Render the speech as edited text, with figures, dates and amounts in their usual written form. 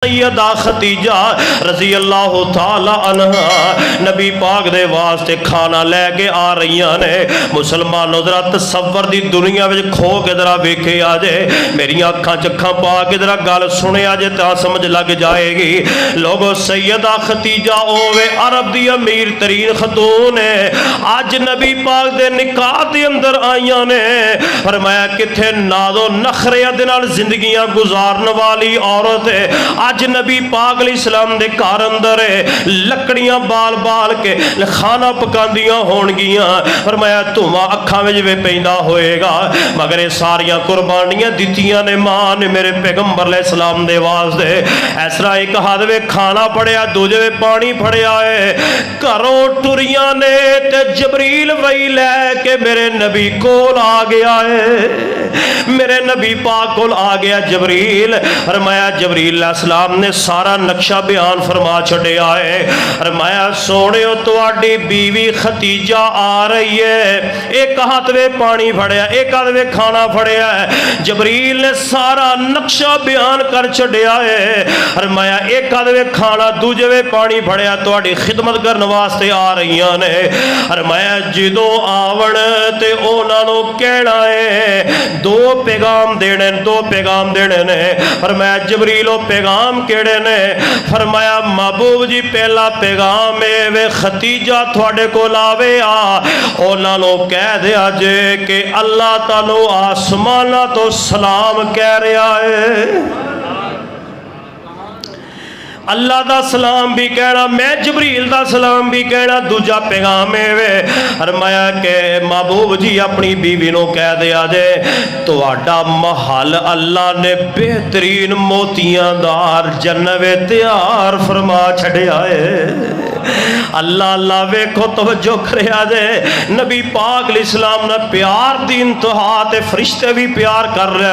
Syeda Khadija रजी अल्लाह तआला अन्हा नबी पाक दे वास्ते खाना लैके आ रही ने। मुसलमानों जरा तसव्वुर दी दुनिया में खो के जरा वेखे आ जे, मेरी अखां च अखां पा के जरा गल सुने आ जे तां समझ लग जाएगी। लोगो सैयदा खतीजा ओवे अरब दी अमीर तरीन खतून है, अज नबी पाक दे निकाह दे अंदर आईयां ने। फरमाया किथे नादो नखरिया दे नाल जिंदगियां गुजारन वाली औरत है। अज नबी पाक अलैहिस्सलाम दे घर अंदर लकड़ियां बाल बाल के खाना पकांदियां होणगियां। फरमाया धुआं अखां विच वे पैंदा होएगा, मगर ये सारियां कुर्बानियां दित्तियां ने मां ने मेरे पैगंबर अलैहिस्सलाम दे वास्ते। इस तरह एक हाथ वे खाना फड़िया, दूजे वे पानी फड़िया है। घरों टुरियां ने ते जबरील वही लैके मेरे नबी कोल आ गया है, मेरे नबी पाक कोल आ गया जबरील। फरमाया जबरील अलैहिस्सलाम ने सारा नक्शा बयान फरमा छड़िया है। फरमाया सोनियो तुहाडी बीवी खतीजा आ रही है। एक हाथ वे पानी फड़िया, एक हाथ वे खाना फड़िया है। जबरील ने सारा नक्शा बयान कर छड़िया है। फरमाया एक हाथ वे खाना, दूजे वे पानी फड़िया, तुहाडी खिदमत करने वास्ते आ रही ने। फरमाया जदों आवण ते उन्हां नूं कहना है दो पैगाम देने, दो पैगाम देने ने। फरमाया जबरील पैगाम केड़े ने? फरमाया महबूब जी पहला पैगाम है वे खतीजा थोड़े को आवे आ उन्होंने कह दिया जे कि अल्लाह तालो आसमाना तो सलाम कह रहा है। अल्लाह दा सलाम भी कहना, मैं जबरील दा सलाम भी कहना। दूजा पैगाम वे फरमाया के महबूब जी अपनी बीवी नूं कह दिया जे तुहाडा महल अल्लाह ने बेहतरीन मोतियां दार जन्नत तैयार फरमा छड़िया है। अल्लाह अल्लाह वेखो तवज्जो करया जे नबी पाक अलैहिस्सलाम ने प्यार दी इंतहा ते फरिश्ते भी प्यार कर रहे